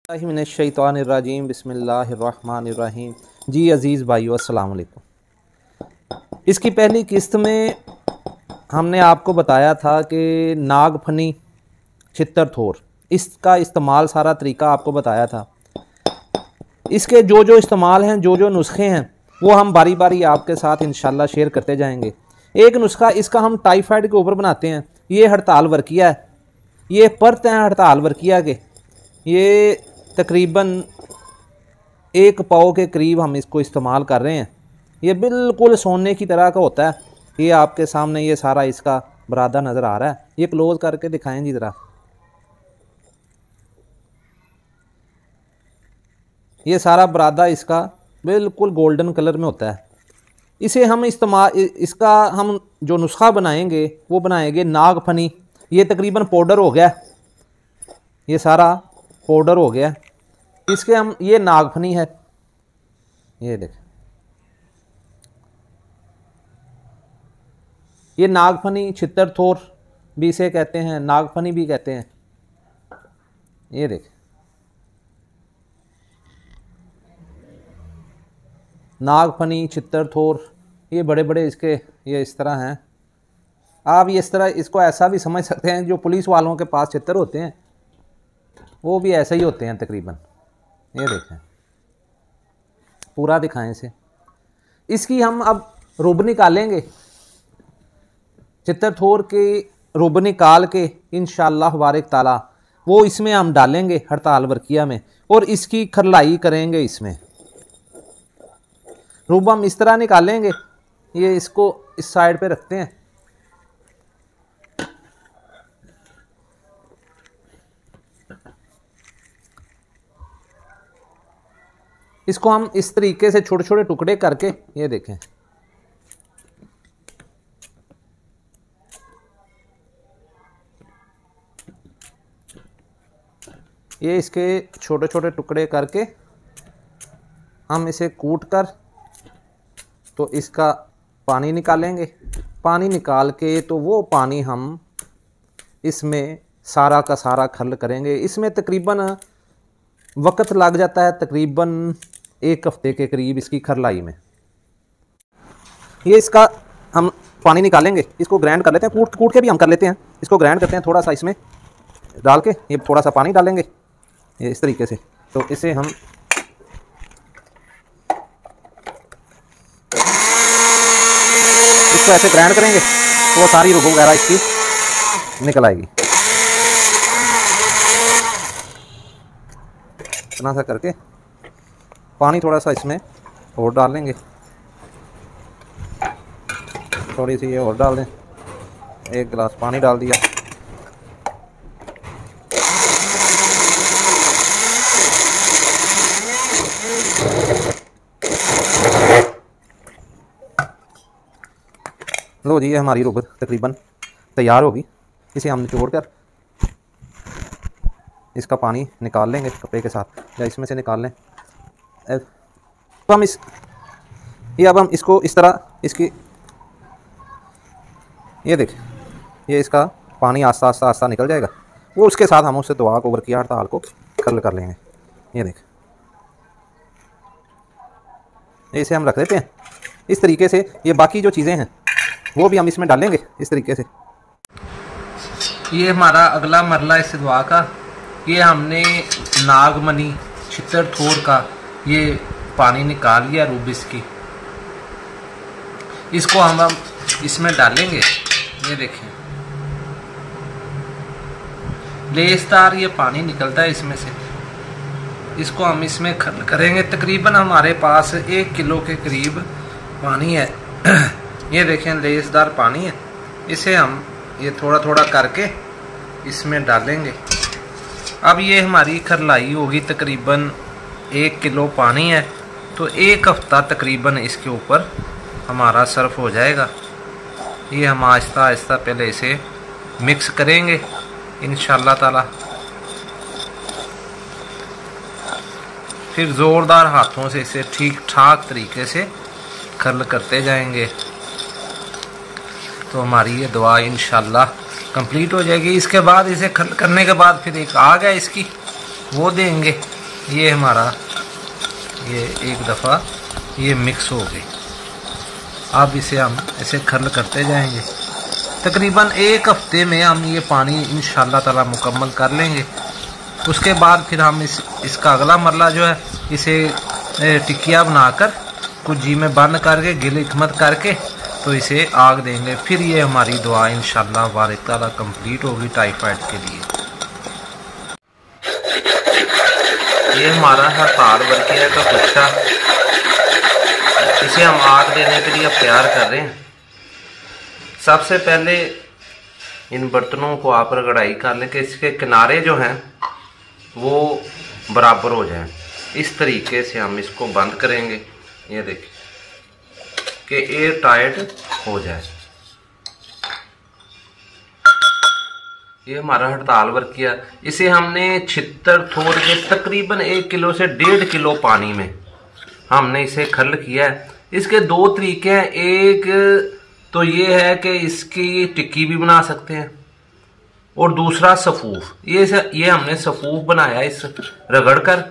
मिनश्शैतानिर्रजीम बिस्मिल्लाहिर्रहमानिर्रहीम। जी अज़ीज़ भाइयों अस्सलाम वालेकुम। इसकी पहली किस्त में हमने आपको बताया था कि नागफनी छितर-थोर इसका इस्तेमाल सारा तरीका आपको बताया था। इसके जो जो इस्तेमाल हैं, जो जो नुस्खे हैं, वो हम बारी बारी आपके साथ इंशाल्लाह शेयर करते जाएंगे। एक नुस्खा इसका हम टाइफाइड के ऊपर बनाते हैं। ये हड़ताल वर्किया है, ये परत हैं हड़ताल वर्किया के। ये तकरीबन 1 पाव के करीब हम इसको इस्तेमाल कर रहे हैं। ये बिल्कुल सोने की तरह का होता है। ये आपके सामने ये सारा इसका बरादा नज़र आ रहा है। ये क्लोज करके दिखाएं जी ज़रा। ये सारा बरादा इसका बिल्कुल गोल्डन कलर में होता है। इसे हम इसका हम जो नुस्खा बनाएंगे वो बनाएंगे नागफनी। ये तकरीबन पाउडर हो गया, ये सारा पाउडर हो गया। इसके हम ये नागफनी है, ये देखें, ये नागफनी छितर-थोर भी इसे कहते हैं, नागफनी भी कहते हैं। ये देखें, नागफनी छितर-थोर, ये बड़े बड़े इसके ये इस तरह हैं। आप ये इस तरह इसको ऐसा भी समझ सकते हैं, जो पुलिस वालों के पास छितर होते हैं वो भी ऐसे ही होते हैं तकरीबन। ये देखें, पूरा दिखाएं इसे। इसकी हम अब रुब निकालेंगे, छितर-थोर के रुब निकाल के इंशाअल्लाह बारिक ताला वो इसमें हम डालेंगे हड़ताल वर्किया में, और इसकी खरलाई करेंगे। इसमें रुब हम इस तरह निकालेंगे। ये इसको इस साइड पे रखते हैं। इसको हम इस तरीके से छोटे छोटे टुकड़े करके, ये देखें, ये इसके छोटे छोटे टुकड़े करके हम इसे कूट कर तो इसका पानी निकालेंगे। पानी निकाल के तो वो पानी हम इसमें सारा का सारा खल करेंगे। इसमें तकरीबन वक्त लग जाता है तकरीबन 1 हफ्ते के करीब इसकी खरलाई में। ये इसका हम पानी निकालेंगे, इसको ग्राइंड कर लेते हैं, कूट के भी हम कर लेते हैं। इसको ग्राइंड करते हैं थोड़ा सा इसमें डाल के, ये थोड़ा सा पानी डालेंगे ये इस तरीके से। तो इसे हम इसको ऐसे ग्राइंड करेंगे तो वो सारी रुब वगैरह इसकी निकल आएगी। इतना सा करके पानी थोड़ा सा इसमें और डाल लेंगे, थोड़ी सी ये और डाल दें। 1 गिलास पानी डाल दिया। लो जी, ये हमारी रुब तकरीबन तैयार होगी। इसे हम निचोड़ कर इसका पानी निकाल लेंगे कपड़े के साथ, या इसमें से निकाल लें। तो हम अब हम इसको इस तरह इसकी, ये देख, ये इसका पानी आस्ता आस्ता आस्ता निकल जाएगा। वो उसके साथ हम उससे दुआ को वर्किया हड़ताल को खल कर लेंगे। ये देख, इसे हम रख देते हैं इस तरीके से। ये बाकी जो चीज़ें हैं वो भी हम इसमें डालेंगे इस तरीके से। ये हमारा अगला मरला इस दुआ का। ये हमने नागमनी छितर-थोर का ये पानी निकाल लिया रुब इसकी। इसको हम इसमें डालेंगे। ये देखें, लेसदार ये पानी निकलता है इसमें से। इसको हम इसमें खल करेंगे। तकरीबन हमारे पास 1 किलो के करीब पानी है। ये देखें, लेसदार पानी है। इसे हम ये थोड़ा थोड़ा करके इसमें डालेंगे। अब ये हमारी खरलाई होगी तकरीबन 1 किलो पानी है, तो 1 हफ्ता तकरीबन इसके ऊपर हमारा सर्फ हो जाएगा। ये हम आहिस्ता आहिस्ता पहले इसे मिक्स करेंगे इंशाअल्लाह ताला, फिर ज़ोरदार हाथों से इसे ठीक ठाक तरीके से खल करते जाएंगे। तो हमारी ये दुआ इंशाअल्लाह कंप्लीट हो जाएगी। इसके बाद इसे खल करने के बाद फिर एक आग है इसकी, वो देंगे। ये हमारा ये एक दफ़ा ये मिक्स हो गई। अब इसे हम ऐसे खर्ल करते जाएंगे। तकरीबन एक हफ्ते में हम ये पानी इंशाल्लाह ताला मुकम्मल कर लेंगे। उसके बाद फिर हम इसका अगला मरला जो है, इसे टिकिया बनाकर कुछ जी में बंद करके गिल हिकमत करके तो इसे आग देंगे। फिर ये हमारी दुआ इंशाल्लाह बारिक ताला कंप्लीट होगी टाइफाइड के लिए। ये हमारा हड़ताल वर्किया का कुत्ता, इसे हम आग देने के लिए अब तैयार कर रहे हैं। सबसे पहले इन बर्तनों को आप रगड़ाई कर लें कि इसके किनारे जो हैं वो बराबर हो जाएं। इस तरीके से हम इसको बंद करेंगे। ये देखिए कि एयर टाइट हो जाए। ये हमारा हड़ताल वर्किया, इसे हमने 76 थोड़ के तकरीबन 1 किलो से 1.5 किलो पानी में हमने इसे खर्ल किया है। इसके दो तरीके हैं। एक तो ये है कि इसकी टिक्की भी बना सकते हैं और दूसरा सफूफ। ये हमने सफूफ बनाया इस रगड़ कर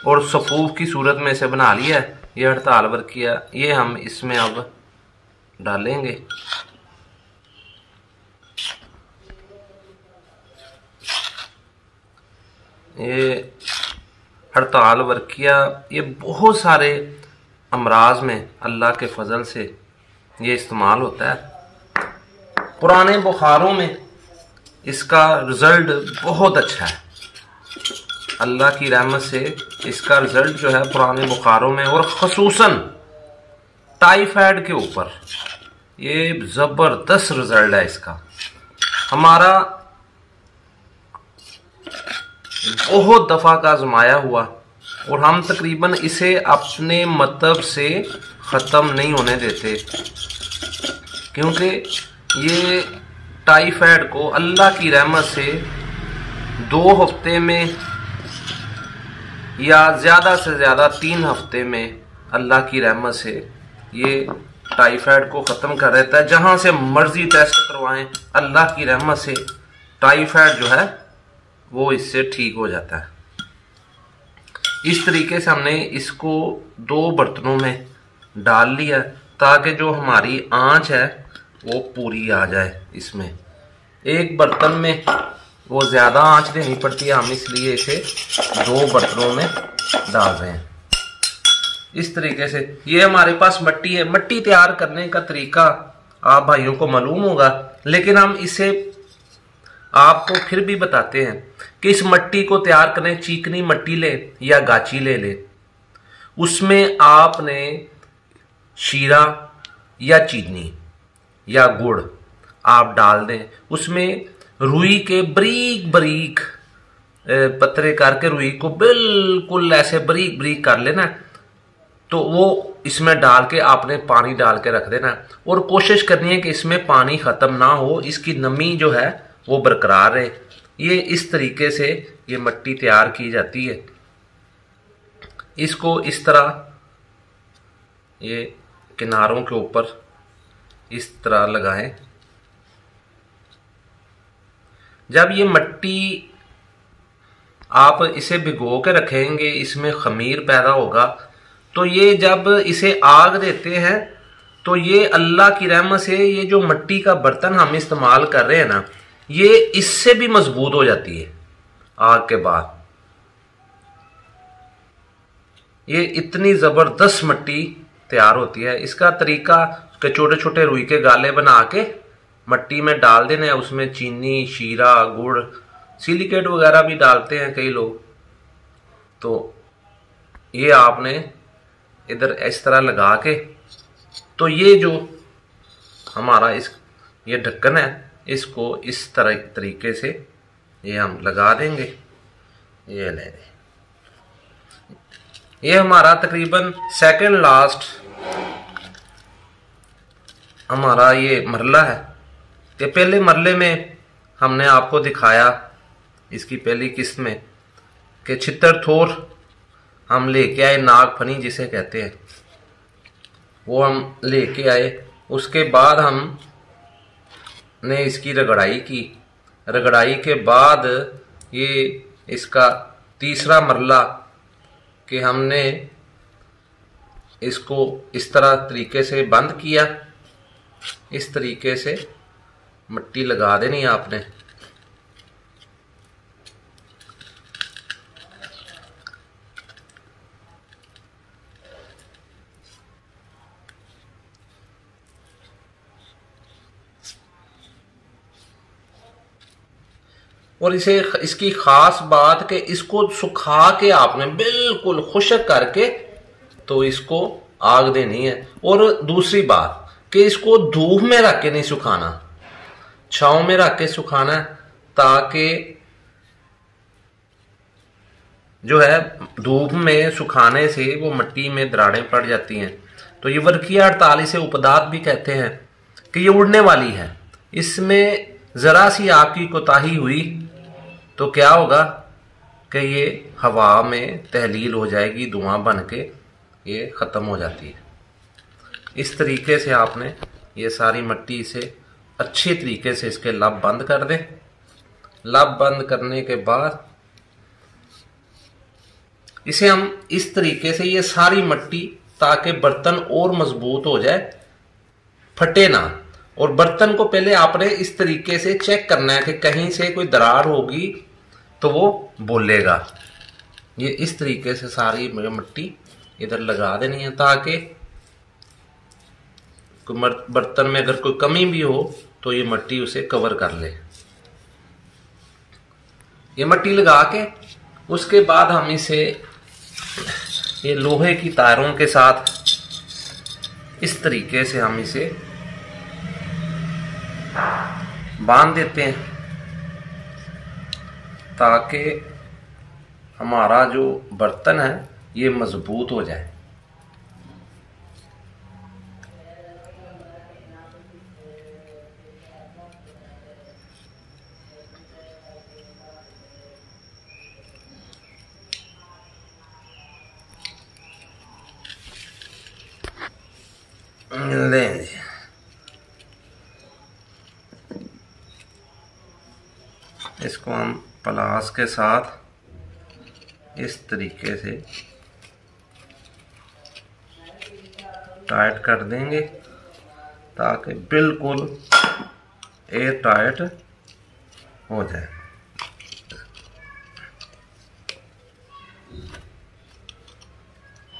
और सफूफ की सूरत में इसे बना लिया है। ये हड़ताल वर्किया, ये हम इसमें अब डालेंगे। ये हड़ताल वर्किया ये बहुत सारे अमराज में अल्लाह के फजल से ये इस्तेमाल होता है। पुराने बुखारों में इसका रिजल्ट बहुत अच्छा है। अल्लाह की रहमत से इसका रिजल्ट जो है पुराने बुखारों में और ख़ुसूसन टाइफाइड के ऊपर ये ज़बरदस्त रिजल्ट है इसका। हमारा बहुत दफ़ा का आजमाया हुआ और हम तकरीबन इसे अपने मतलब से ख़त्म नहीं होने देते, क्योंकि ये टाइफाइड को अल्लाह की रहमत से 2 हफ्ते में या ज़्यादा से ज़्यादा 3 हफ्ते में अल्लाह की रहमत से ये टाइफाइड को ख़त्म कर देता है। जहाँ से मर्जी टेस्ट करवाएं, अल्लाह की रहमत से टाइफाइड जो है वो इससे ठीक हो जाता है। इस तरीके से हमने इसको 2 बर्तनों में डाल लिया ताकि जो हमारी आंच है वो पूरी आ जाए। इसमें एक बर्तन में वो ज़्यादा आंच देनी पड़ती है, हम इसलिए इसे 2 बर्तनों में डाल रहे हैं। इस तरीके से ये हमारे पास मट्टी है। मट्टी तैयार करने का तरीका आप भाइयों को मालूम होगा, लेकिन हम इसे आपको फिर भी बताते हैं कि इस मट्टी को तैयार करें। चीकनी मट्टी ले या गाची ले ले, उसमें आपने शीरा या चीनी या गुड़ आप डाल दें। उसमें रुई के बारीक बारीक पतरे करके रुई को बिल्कुल ऐसे बारीक बारीक कर लेना, तो वो इसमें डाल के आपने पानी डाल के रख देना और कोशिश करनी है कि इसमें पानी ख़त्म ना हो, इसकी नमी जो है वो बरकरार रहे। ये इस तरीके से ये मट्टी तैयार की जाती है। इसको इस तरह ये किनारों के ऊपर इस तरह लगाएं। जब ये मट्टी आप इसे भिगो के रखेंगे, इसमें खमीर पैदा होगा, तो ये जब इसे आग देते हैं तो ये अल्लाह की रहमत से ये जो मट्टी का बर्तन हम इस्तेमाल कर रहे हैं ना, ये इससे भी मजबूत हो जाती है आग के बाद। ये इतनी ज़बरदस्त मट्टी तैयार होती है। इसका तरीका के छोटे छोटे रुई के गाले बना के मट्टी में डाल देना है। उसमें चीनी, शीरा, गुड़, सिलिकेट वगैरह भी डालते हैं कई लोग। तो ये आपने इधर इस तरह लगा के, तो ये जो हमारा ये ढक्कन है, इसको इस तरह तरीके से ये हम लगा देंगे। ये ले लें। ये हमारा तकरीबन सेकंड लास्ट हमारा ये मरला है। कि पहले मरले में हमने आपको दिखाया इसकी पहली किस्त में कि 76 थोर हम लेके आए, नाग फनी जिसे कहते हैं, वो हम लेके आए। उसके बाद हम ने इसकी रगड़ाई की। रगड़ाई के बाद ये इसका तीसरा मरला कि हमने इसको इस तरह तरीके से बंद किया, इस तरीके से मिट्टी लगा देनी है आपने। और इसे इसकी खास बात कि इसको सुखा के आपने बिल्कुल खुश्क करके तो इसको आग देनी है। और दूसरी बात कि इसको धूप में रख के नहीं सुखाना, छांव में रख के सुखाना है, ताकि जो है धूप में सुखाने से वो मिट्टी में दरारें पड़ जाती हैं। तो ये वर्किया 48 से उपदात भी कहते हैं कि ये उड़ने वाली है। इसमें जरा सी आपकी कोताही हुई तो क्या होगा कि ये हवा में तहलील हो जाएगी, धुआं बन के ये ख़त्म हो जाती है। इस तरीके से आपने ये सारी मिट्टी से अच्छे तरीके से इसके लब बंद कर दें। लब बंद करने के बाद इसे हम इस तरीके से ये सारी मिट्टी, ताकि बर्तन और मजबूत हो जाए, फटे ना। और बर्तन को पहले आपने इस तरीके से चेक करना है कि कहीं से कोई दरार होगी तो वो बोलेगा। ये इस तरीके से सारी मिट्टी इधर लगा देनी है, ताकि बर्तन में अगर कोई कमी भी हो तो ये मिट्टी उसे कवर कर ले। ये मिट्टी लगा के उसके बाद हम इसे ये लोहे की तारों के साथ इस तरीके से हम इसे बांध देते हैं, ताकि हमारा जो बर्तन है ये मजबूत हो जाए। लें इसको हम प्लास के साथ इस तरीके से टाइट कर देंगे, ताकि बिल्कुल एयर टाइट हो जाए।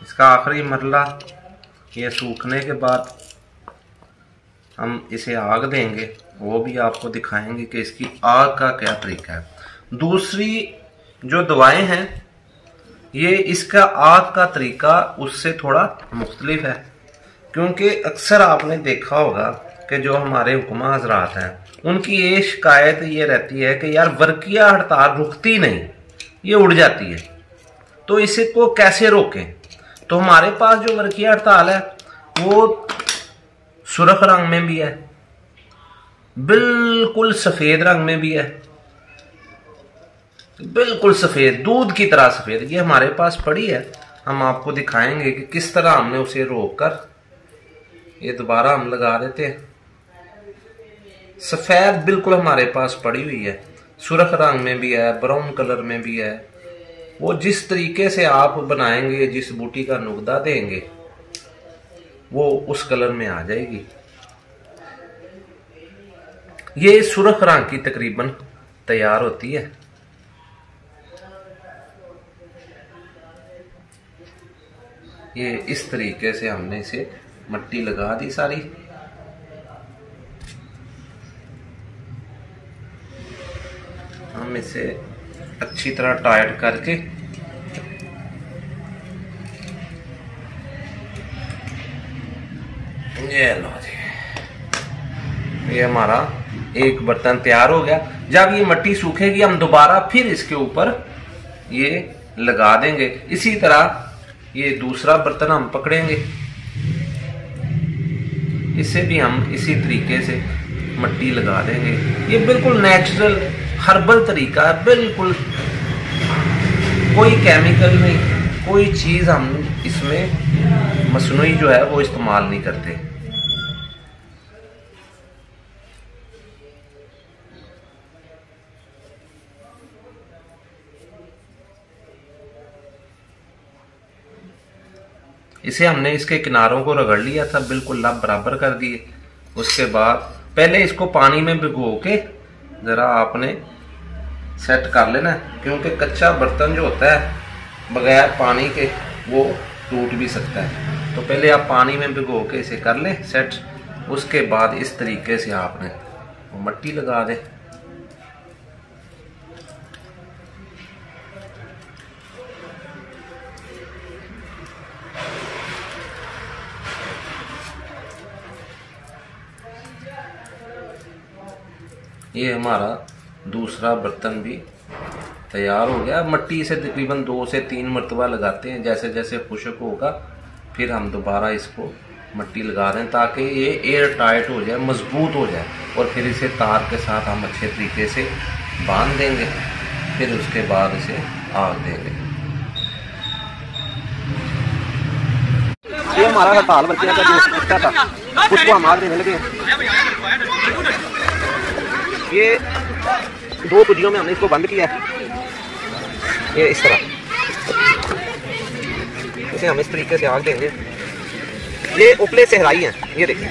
इसका आखिरी मरला ये सूखने के बाद हम इसे आग देंगे, वो भी आपको दिखाएंगे कि इसकी आग का क्या तरीका है। दूसरी जो दवाएं हैं ये इसका आग का तरीका उससे थोड़ा मुख्तलिफ है, क्योंकि अक्सर आपने देखा होगा कि जो हमारे हुक्मा हजरात हैं उनकी ये शिकायत ये रहती है कि यार वर्किया हड़ताल रुकती नहीं, ये उड़ जाती है, तो इसे को कैसे रोकें। तो हमारे पास जो वर्किया हड़ताल है वो सुर्ख रंग में भी है, बिल्कुल सफेद रंग में भी है, बिल्कुल सफेद, दूध की तरह सफेद। ये हमारे पास पड़ी है, हम आपको दिखाएंगे कि किस तरह हमने उसे रोक कर ये दोबारा हम लगा देते हैं। सफेद बिल्कुल हमारे पास पड़ी हुई है, सुर्ख रंग में भी है, ब्राउन कलर में भी है। वो जिस तरीके से आप बनाएंगे, जिस बूटी का नुकदा देंगे, वो उस कलर में आ जाएगी। ये सुर्ख रंग की तकरीबन तैयार होती है। ये इस तरीके से हमने इसे मिट्टी लगा दी सारी। हम इसे अच्छी तरह टाइट करके ये लो जी, ये हमारा एक बर्तन तैयार हो गया। जब ये मिट्टी सूखेगी हम दोबारा फिर इसके ऊपर ये लगा देंगे। इसी तरह ये दूसरा बर्तन हम पकड़ेंगे, इसे भी हम इसी तरीके से मिट्टी लगा देंगे। ये बिल्कुल नेचुरल हर्बल तरीका है, बिल्कुल कोई केमिकल नहीं, कोई चीज हम इसमें मसनूई जो है वो इस्तेमाल नहीं करते। इसे हमने इसके किनारों को रगड़ लिया था, बिल्कुल लब बराबर कर दिए। उसके बाद पहले इसको पानी में भिगो के ज़रा आपने सेट कर लेना, क्योंकि कच्चा बर्तन जो होता है बगैर पानी के वो टूट भी सकता है। तो पहले आप पानी में भिगो के इसे कर लें सेट। उसके बाद इस तरीके से आपने वो मिट्टी लगा दें। ये हमारा दूसरा बर्तन भी तैयार हो गया। मिट्टी से तकरीबन 2 से 3 मरतबा लगाते हैं, जैसे जैसे खुश्क होगा फिर हम दोबारा इसको मिट्टी लगा दें ताकि ये एयर टाइट हो जाए, मजबूत हो जाए। और फिर इसे तार के साथ हम अच्छे तरीके से बांध देंगे। फिर उसके बाद इसे आग देंगे। ये हमारा हड़ताल वर्किया का जो कुत्ता था उसको हम आग देने लगे। ये 2 कुजियों में हमने इसको बंद किया है। ये इस तरह इसे हम इस तरीके से आग देंगे। ये उपले सहराई हैं, ये देखिए,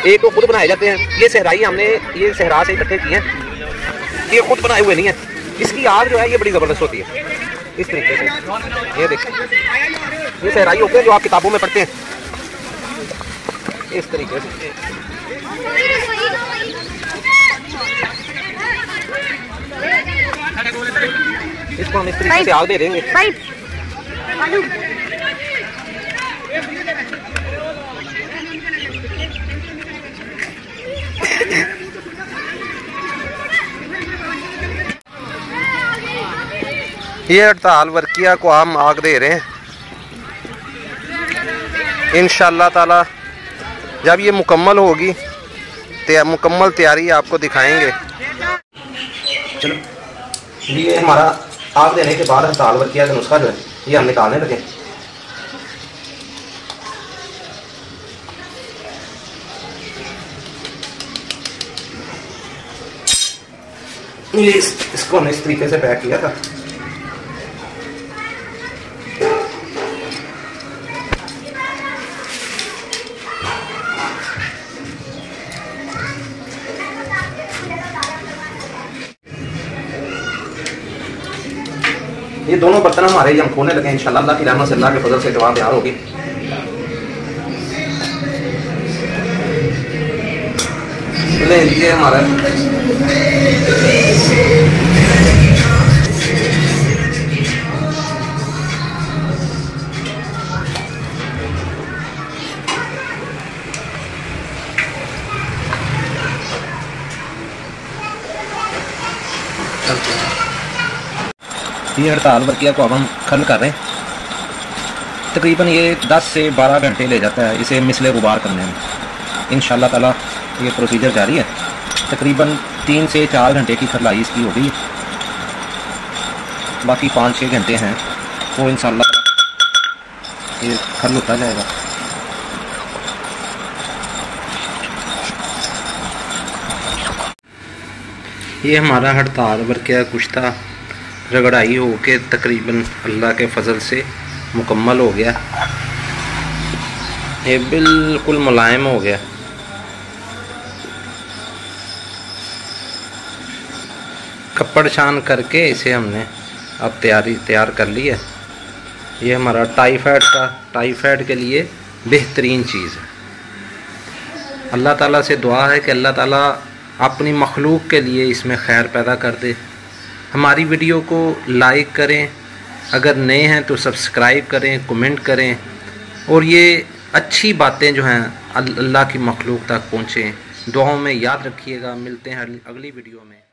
एक तो खुद बनाए जाते हैं। ये सहराई हमने ये सहरा से इकट्ठे किए हैं, ये खुद बनाए हुए नहीं है। इसकी आग जो है ये बड़ी ज़बरदस्त होती है। इस तरीके से ये देखिए, ये सहराई होते हैं जो आप किताबों में पढ़ते हैं। इस तरीके से इसको हम इस तरीके से आग दे देंगे। ये हड़ताल वर्किया को हम आग दे रहे हैं। इंशाअल्लाह ताला जब ये मुकम्मल होगी मुकम्मल तैयारी आपको दिखाएंगे। चलो, ये हमारा आग देने के बाद हड़ताल वर्किया का नुस्खा जो है ये हम निकालने लगे। ये इसको हमने इस तरीके से पैक किया था। ये दोनों बर्तन हमारे हम खोने लगे इंशाअल्लाह। अल्लाह की रहमत से, अल्लाह के फजल से दवा तैयार होगी। ये हमारा ये हड़ताल वर्किया को अब हम खत्म कर रहे हैं। तकरीबन ये 10 से 12 घंटे ले जाता है इसे मिसले गुबार करने में। इंशाअल्लाह ताला ये प्रोसीजर जारी है। तकरीबन 3 से 4 घंटे की खरलाई इसकी होगी, बाकी 5-6 घंटे हैं वो इंशाअल्लाह ये खल होता जाएगा। ये हमारा हड़ताल वर्किया कुश्ता रगड़ाई हो के तकरीबन अल्लाह के फजल से मुकम्मल हो गया। ये बिल्कुल मुलायम हो गया। कपड़ छान करके इसे हमने अब तैयार कर ली है। ये हमारा टाइफाइड के लिए बेहतरीन चीज़ है। अल्लाह ताला से दुआ है कि अल्लाह ताला अपनी मखलूक के लिए इसमें खैर पैदा कर दे। हमारी वीडियो को लाइक करें, अगर नए हैं तो सब्सक्राइब करें, कमेंट करें, और ये अच्छी बातें जो हैं अल्लाह की मखलूक तक पहुँचें। दुआओं में याद रखिएगा। मिलते हैं अगली वीडियो में।